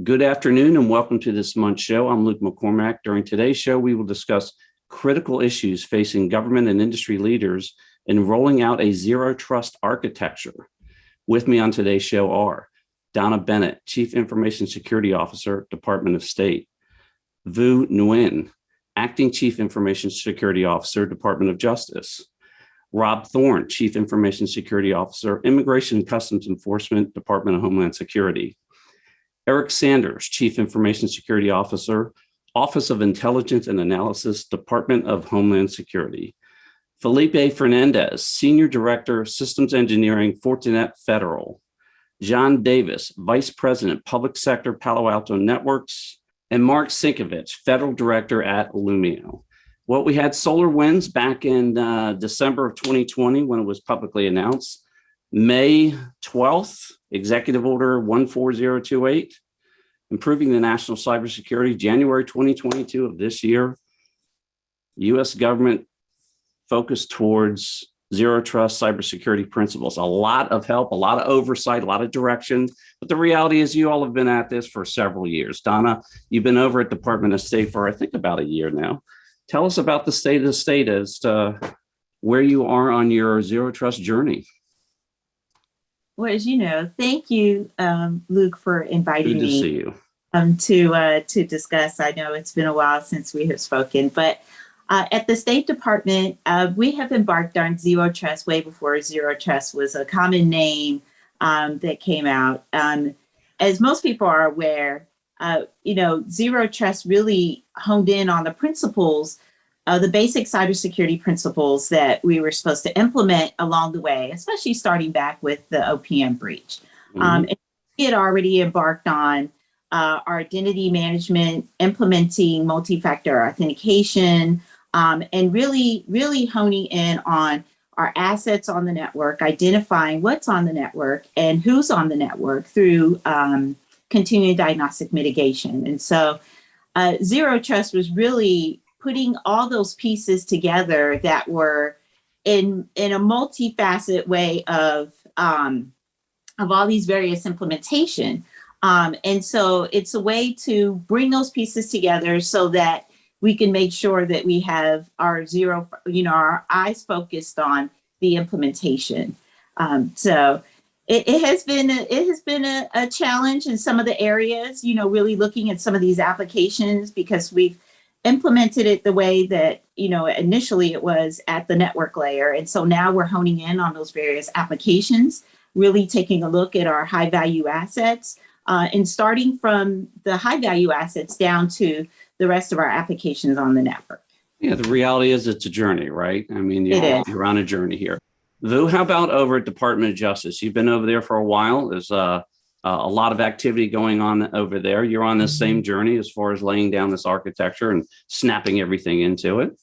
Good afternoon and welcome to this month's show. I'm Luke McCormack. During today's show, we will discuss critical issues facing government and industry leaders in rolling out a zero trust architecture. With me on today's show are Donna Bennett, Chief Information Security Officer, Department of State; Vu Nguyen, Acting Chief Information Security Officer, Department of Justice; Rob Thorne, Chief Information Security Officer, Immigration and Customs Enforcement, Department of Homeland Security; Eric Sanders, Chief Information Security Officer, Office of Intelligence and Analysis, Department of Homeland Security; Felipe Fernandez, Senior Director, Systems Engineering, Fortinet Federal; John Davis, Vice President, Public Sector, Palo Alto Networks; and Mark Sinkovich, Federal Director at Lumio. Well, we had SolarWinds back in December of 2020 when it was publicly announced. May 12th, Executive Order 14028, improving the national cybersecurity. January 2022 of this year, U.S. government focused towards zero trust cybersecurity principles. A lot of help, a lot of oversight, a lot of direction. But the reality is you all have been at this for several years. Donna, you've been over at Department of State for, I think, about a year now. Tell us about the state of the state as to where you are on your zero trust journey. Well, as you know, thank you, Luke, for inviting me see you. To discuss. I know it's been a while since we have spoken, but at the State Department, we have embarked on zero trust way before zero trust was a common name that came out. As most people are aware, zero trust really honed in on the principles, the basic cybersecurity principles that we were supposed to implement along the way, especially starting back with the OPM breach. And we had already embarked on our identity management, implementing multi-factor authentication, and really honing in on our assets on the network, identifying what's on the network and who's on the network through continuing diagnostic mitigation. And so zero trust was really putting all those pieces together that were in a multifaceted way of all these various implementation. And so it's a way to bring those pieces together so that we can make sure that we have our our eyes focused on the implementation. So it has been a challenge in some of the areas, really looking at some of these applications because we've implemented it the way that, initially it was at the network layer. And so now we're honing in on those various applications, really taking a look at our high value assets and starting from the high value assets down to the rest of our applications on the network. Yeah, the reality is it's a journey, right? I mean, you're on a journey here. Vu, how about over at Department of Justice? You've been over there for a while. There's a lot of activity going on over there. You're on the same journey as far as laying down this architecture and snapping everything into it.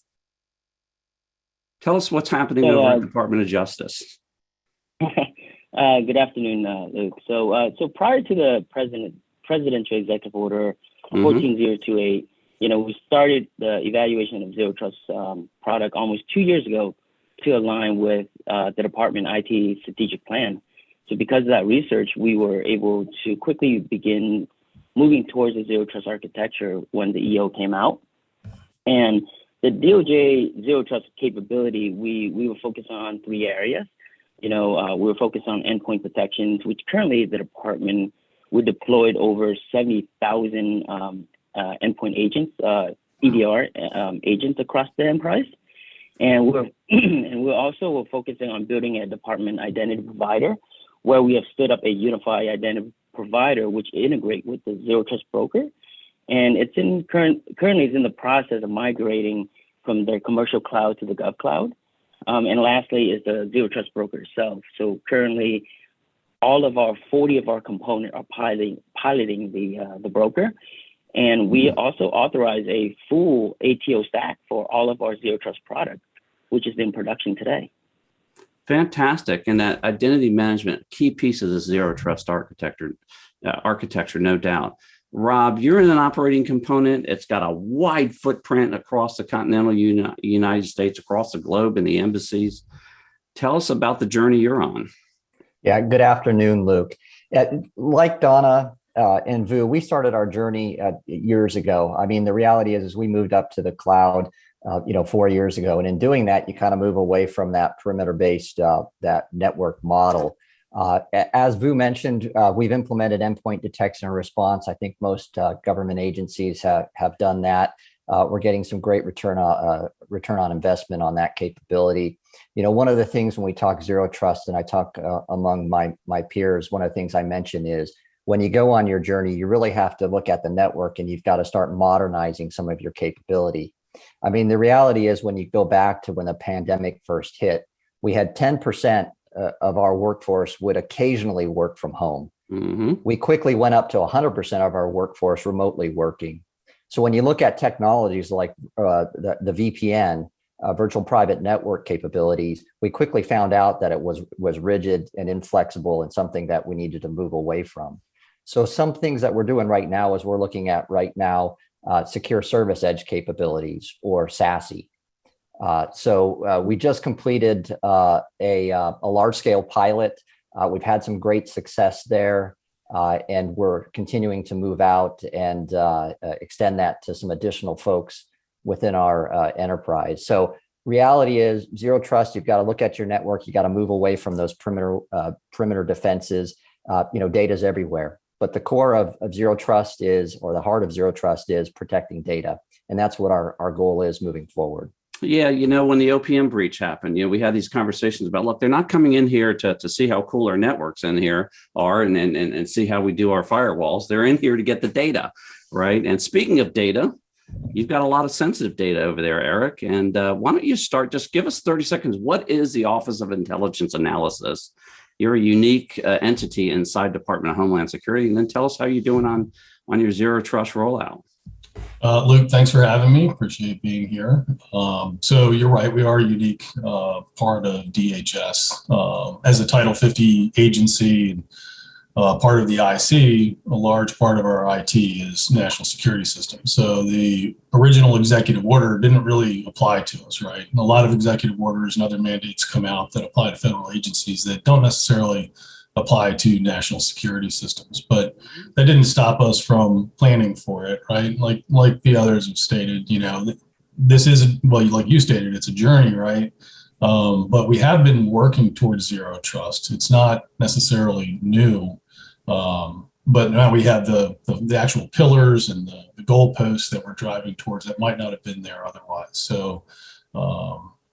Tell us what's happening over at Department of Justice. Good afternoon, Luke. So prior to the presidential executive order 14028, we started the evaluation of zero trust product almost 2 years ago to align with the department IT strategic plan. So because of that research, we were able to quickly begin moving towards a zero trust architecture when the EO came out. And the DOJ zero trust capability, we were focused on 3 areas. We were focused on endpoint protections, which currently the department we deployed over 70,000 endpoint agents, EDR agents across the enterprise. And we're also focusing on building a department identity provider where we have stood up a unified identity provider, which integrate with the zero trust broker. And it's currently it's in the process of migrating from their commercial cloud to the gov cloud. And lastly is the zero trust broker itself. So currently all of our 40 of our components are piloting the broker. And we also authorize a full ATO stack for all of our zero trust products, which is in production today. Fantastic. And that identity management, key piece of the zero trust architecture, no doubt. Rob, you're in an operating component. It's got a wide footprint across the continental United States, across the globe, and the embassies. Tell us about the journey you're on. Yeah, good afternoon, Luke. Like Donna, and Vu, we started our journey years ago. I mean, the reality is we moved up to the cloud, 4 years ago. And in doing that, you kind of move away from that perimeter-based, that network model. As Vu mentioned, we've implemented endpoint detection and response. I think most government agencies have done that. We're getting some great return on investment on that capability. One of the things when we talk zero trust, and I talk among my peers, one of the things I mention is when you go on your journey, you really have to look at the network and you've got to start modernizing some of your capability. I mean, the reality is when you go back to when the pandemic first hit, we had 10% of our workforce would occasionally work from home. Mm-hmm. We quickly went up to 100% of our workforce remotely working. So when you look at technologies like the VPN, virtual private network capabilities, we quickly found out that it was rigid and inflexible and something that we needed to move away from. So some things that we're doing right now is we're looking at right now secure service edge capabilities or SASE. So we just completed a large scale pilot. We've had some great success there. And we're continuing to move out and extend that to some additional folks within our enterprise. So reality is zero trust. You've got to look at your network. You got to move away from those perimeter defenses. Data's everywhere. But the core of zero trust is, or the heart of zero trust is protecting data. And that's what our goal is moving forward. Yeah, when the OPM breach happened, we had these conversations about, look, they're not coming in here to see how cool our networks in here are and see how we do our firewalls. They're in here to get the data, right? And speaking of data, you've got a lot of sensitive data over there, Eric. And why don't you start, just give us 30 seconds. What is the Office of Intelligence Analysis? You're a unique entity inside Department of Homeland Security. And then tell us how you're doing on your zero trust rollout. Luke, thanks for having me. Appreciate being here. So you're right, we are a unique part of DHS. As a Title 50 agency, part of the IC, a large part of our IT is national security system. So the original executive order didn't really apply to us, right? And a lot of executive orders and other mandates come out that apply to federal agencies that don't necessarily apply to national security systems, but that didn't stop us from planning for it, right? Like the others have stated, this isn't, well, like you stated, it's a journey, right? But we have been working towards zero trust. It's not necessarily new, but now we have the actual pillars and the goalposts that we're driving towards that might not have been there otherwise. So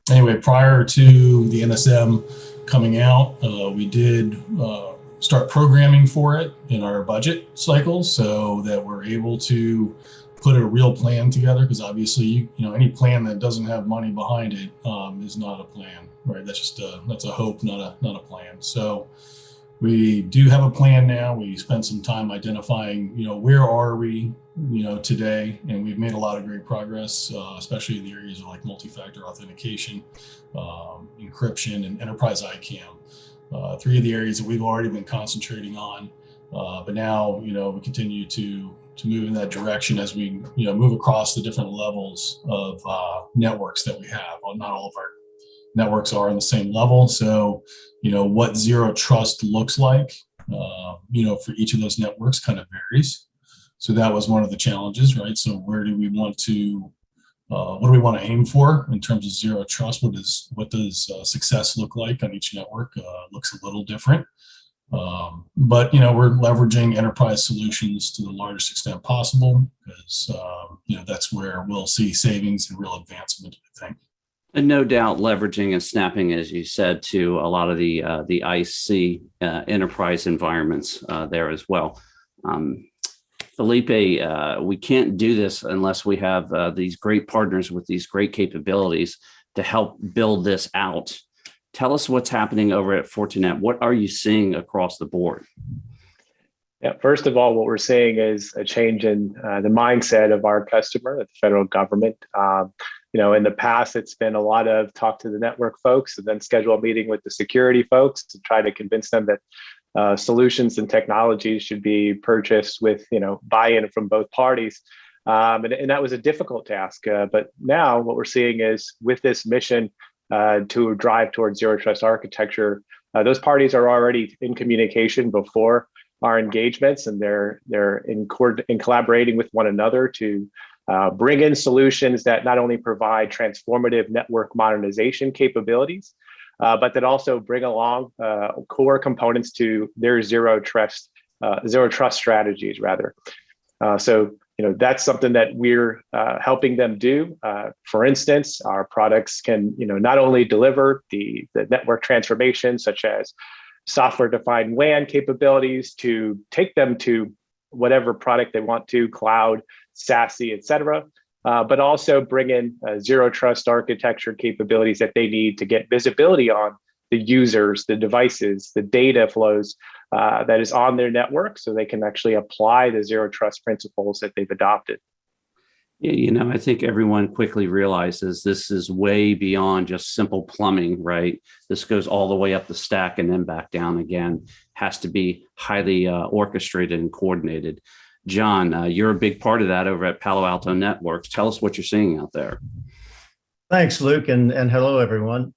anyway, prior to the NSM coming out, we did start programming for it in our budget cycles so that we're able to put a real plan together, because obviously, any plan that doesn't have money behind it is not a plan, right? That's just that's a hope, not a plan. So we do have a plan now. We spent some time identifying, where are we, today, and we've made a lot of great progress, especially in the areas of like multi-factor authentication, encryption, and enterprise ICAM. Three of the areas that we've already been concentrating on, but now, we continue to move in that direction as we, move across the different levels of networks that we have. Well, not all of our networks are on the same level. So, what zero trust looks like, for each of those networks kind of varies. So that was one of the challenges, right? So where do we want to, what do we want to aim for in terms of zero trust? What does success look like on each network? Looks a little different. But, we're leveraging enterprise solutions to the largest extent possible because, that's where we'll see savings and real advancement, I think. And no doubt leveraging and snapping, as you said, to a lot of the IC enterprise environments there as well. Felipe, we can't do this unless we have these great partners with these great capabilities to help build this out. Tell us what's happening over at Fortinet. What are you seeing across the board? Yeah, first of all, what we're seeing is a change in the mindset of our customer, the federal government. In the past, it's been a lot of talk to the network folks and then schedule a meeting with the security folks to try to convince them that solutions and technologies should be purchased with, buy-in from both parties. And that was a difficult task. But now what we're seeing is with this mission to drive towards zero trust architecture, those parties are already in communication before our engagements, and they're in collaborating with one another to bring in solutions that not only provide transformative network modernization capabilities, but that also bring along core components to their zero trust strategies, rather. So that's something that we're helping them do. For instance, our products can not only deliver the network transformation, such as software-defined WAN capabilities, to take them to whatever product they want to, cloud, SASE, et cetera, but also bring in zero trust architecture capabilities that they need to get visibility on the users, the devices, the data flows that is on their network, so they can actually apply the zero trust principles that they've adopted. Yeah, I think everyone quickly realizes this is way beyond just simple plumbing, right? This goes all the way up the stack and then back down again. Has to be highly orchestrated and coordinated. John, you're a big part of that over at Palo Alto Networks. Tell us what you're seeing out there. Thanks, Luke, and hello, everyone.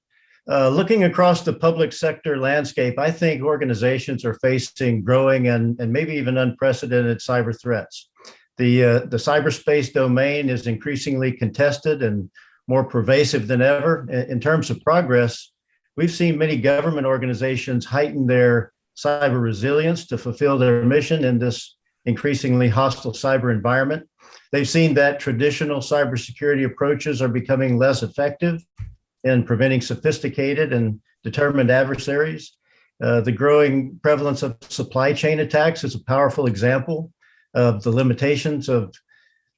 Looking across the public sector landscape, I think organizations are facing growing and maybe even unprecedented cyber threats. The cyberspace domain is increasingly contested and more pervasive than ever. In terms of progress, we've seen many government organizations heighten their cyber resilience to fulfill their mission in this increasingly hostile cyber environment. They've seen that traditional cybersecurity approaches are becoming less effective in preventing sophisticated and determined adversaries. The growing prevalence of supply chain attacks is a powerful example of the limitations of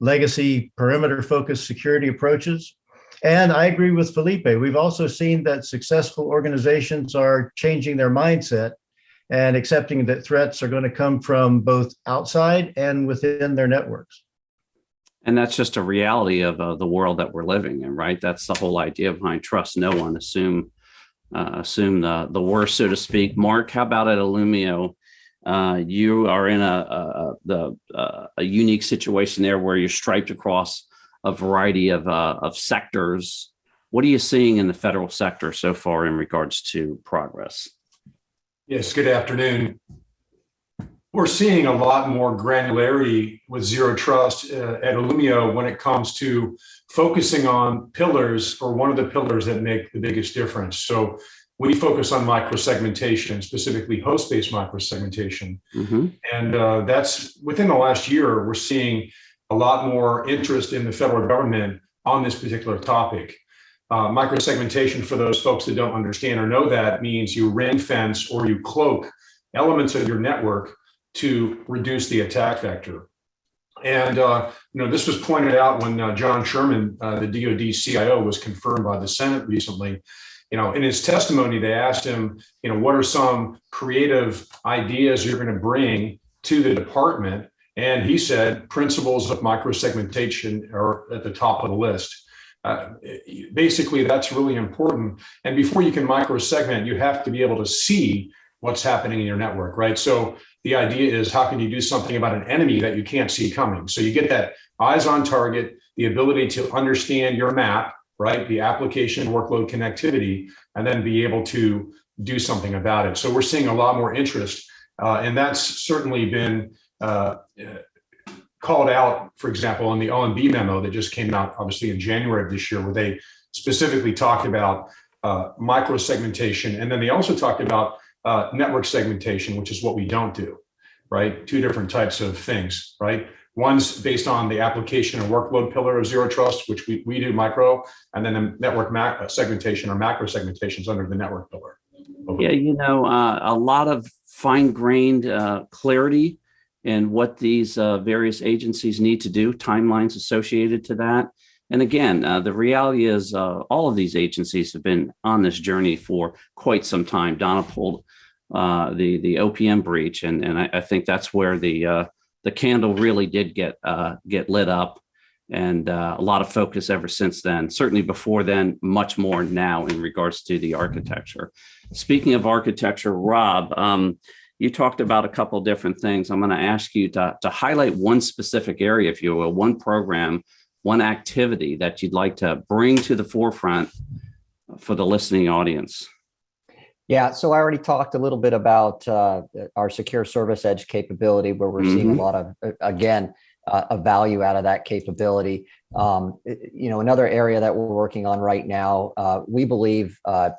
legacy perimeter-focused security approaches. And I agree with Felipe. We've also seen that successful organizations are changing their mindset and accepting that threats are going to come from both outside and within their networks. And that's just a reality of the world that we're living in, right? That's the whole idea behind trust no one, assume the worst, so to speak. Mark, how about at Illumio? You are in a unique situation there where you're striped across a variety of sectors. What are you seeing in the federal sector so far in regards to progress? Yes, good afternoon. We're seeing a lot more granularity with zero trust at Illumio when it comes to focusing on pillars, or one of the pillars that make the biggest difference. So we focus on microsegmentation, specifically host-based microsegmentation. Mm-hmm. And that's within the last year, we're seeing a lot more interest in the federal government on this particular topic. Microsegmentation, for those folks that don't understand or know that, means you ring fence or you cloak elements of your network to reduce the attack vector. And this was pointed out when John Sherman, the DoD CIO, was confirmed by the Senate recently. In his testimony, they asked him, what are some creative ideas you're going to bring to the department? And he said, principles of microsegmentation are at the top of the list. Basically, that's really important. And before you can microsegment, you have to be able to see what's happening in your network, right? So the idea is, how can you do something about an enemy that you can't see coming? So you get that eyes on target, the ability to understand your map, right? The application workload connectivity, and then be able to do something about it. So we're seeing a lot more interest, and that's certainly been called out, for example, in the OMB memo that just came out, obviously in January of this year, where they specifically talked about microsegmentation. And then they also talked about network segmentation, which is what we don't do, right? Two different types of things, right? One's based on the application and workload pillar of zero trust, which we do micro, and then the network segmentation or macro segmentations under the network pillar. Yeah, a lot of fine-grained clarity in what these various agencies need to do, timelines associated to that. And again, the reality is all of these agencies have been on this journey for quite some time. Donna pulled the OPM breach, and I think that's where the candle really did get lit up, and a lot of focus ever since then. Certainly before then, much more now in regards to the architecture. Speaking of architecture, Rob, you talked about a couple of different things. I'm going to ask you to highlight one specific area, if you will, one program, one activity that you'd like to bring to the forefront for the listening audience. Yeah, so I already talked a little bit about our secure service edge capability, where we're seeing a lot of, again, a value out of that capability. Another area that we're working on right now, we believe what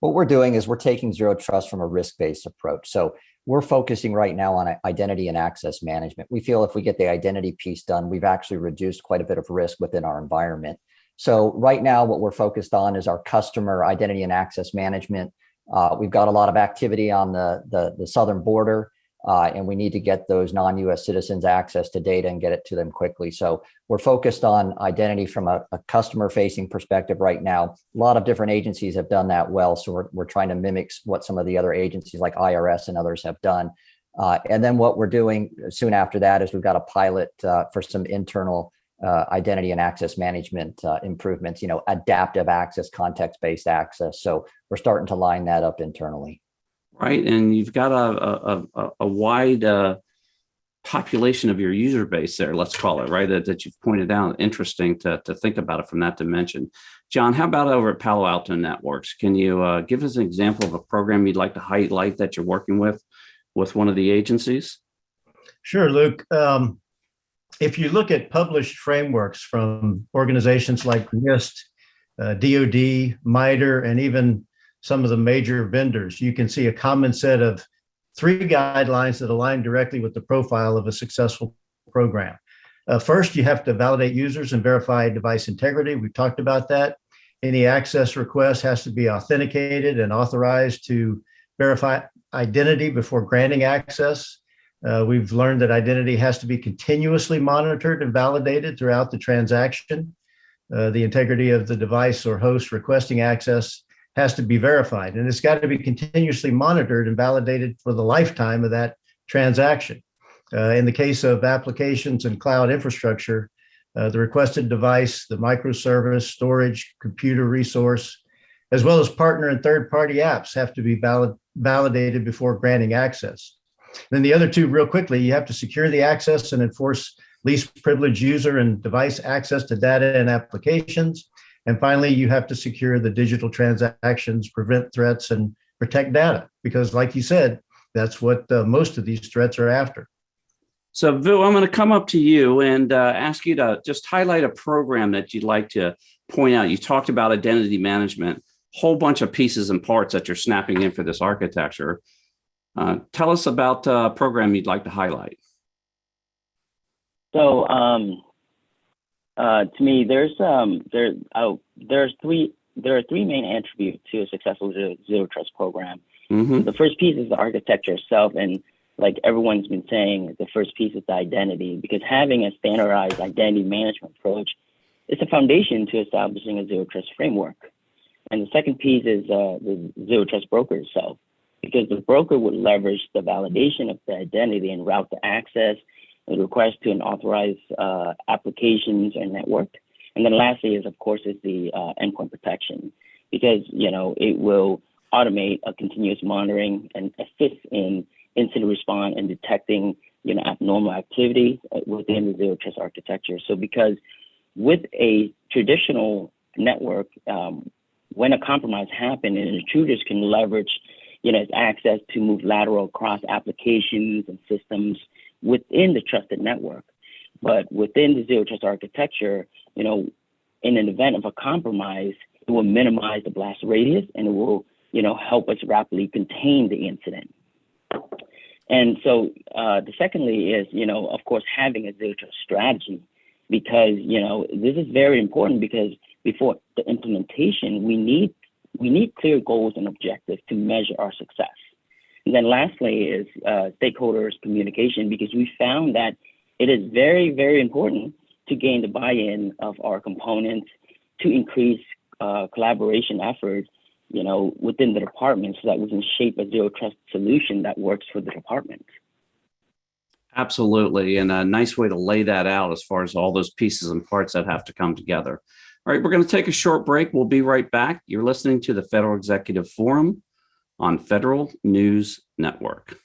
we're doing is we're taking zero trust from a risk-based approach. So we're focusing right now on identity and access management. We feel if we get the identity piece done, we've actually reduced quite a bit of risk within our environment. So right now, what we're focused on is our customer identity and access management. We've got a lot of activity on the southern border, and we need to get those non-US citizens access to data and get it to them quickly. So we're focused on identity from a customer-facing perspective right now. A lot of different agencies have done that well, so we're trying to mimic what some of the other agencies like IRS and others have done. And then what we're doing soon after that is we've got a pilot for some internal identity and access management improvements, adaptive access, context-based access. So we're starting to line that up internally. Right. And you've got a wide population of your user base there, let's call it, right, that you've pointed out. Interesting to think about it from that dimension. John, how about over at Palo Alto Networks? Can you give us an example of a program you'd like to highlight that you're working with one of the agencies? Sure, Luke. If you look at published frameworks from organizations like NIST, DoD, MITRE, and even some of the major vendors, you can see a common set of 3 guidelines that align directly with the profile of a successful program. First, you have to validate users and verify device integrity. We've talked about that. Any access request has to be authenticated and authorized to verify identity before granting access. We've learned that identity has to be continuously monitored and validated throughout the transaction. The integrity of the device or host requesting access has to be verified, and it's got to be continuously monitored and validated for the lifetime of that transaction. In the case of applications and cloud infrastructure, the requested device, the microservice, storage, computer resource, as well as partner and third-party apps have to be validated before granting access. Then the other 2, real quickly, you have to secure the access and enforce least privileged user and device access to data and applications. And finally, you have to secure the digital transactions, prevent threats, and protect data, because like you said, that's what most of these threats are after. So Vu, I'm going to come up to you and ask you to just highlight a program that you'd like to point out. You talked about identity management, whole bunch of pieces and parts that you're snapping in for this architecture. Tell us about a program you'd like to highlight. So to me, there are 3 main attributes to a successful zero trust program. The first piece is the architecture itself, and like everyone's been saying, the first piece is the identity, because having a standardized identity management approach is the foundation to establishing a zero trust framework. And the second piece is the zero trust broker itself, because the broker would leverage the validation of the identity and route the access and request to an authorized applications or network. And then lastly is, of course, is the endpoint protection, because, it will automate a continuous monitoring and assist in incident response and detecting, abnormal activity within the zero trust architecture. So because with a traditional network, when a compromise happens, and intruders can leverage its access to move lateral across applications and systems within the trusted network. But within the zero trust architecture, in an event of a compromise, it will minimize the blast radius, and it will, help us rapidly contain the incident. And so the secondly is, of course, having a zero trust strategy, because, this is very important, because before the implementation, we need clear goals and objectives to measure our success. And then lastly is stakeholders communication, because we found that it is very, very important to gain the buy-in of our components to increase collaboration efforts, within the department, so that we can shape a zero trust solution that works for the department. Absolutely. And a nice way to lay that out as far as all those pieces and parts that have to come together. All right, we're going to take a short break. We'll be right back. You're listening to the Federal Executive Forum on Federal News Network.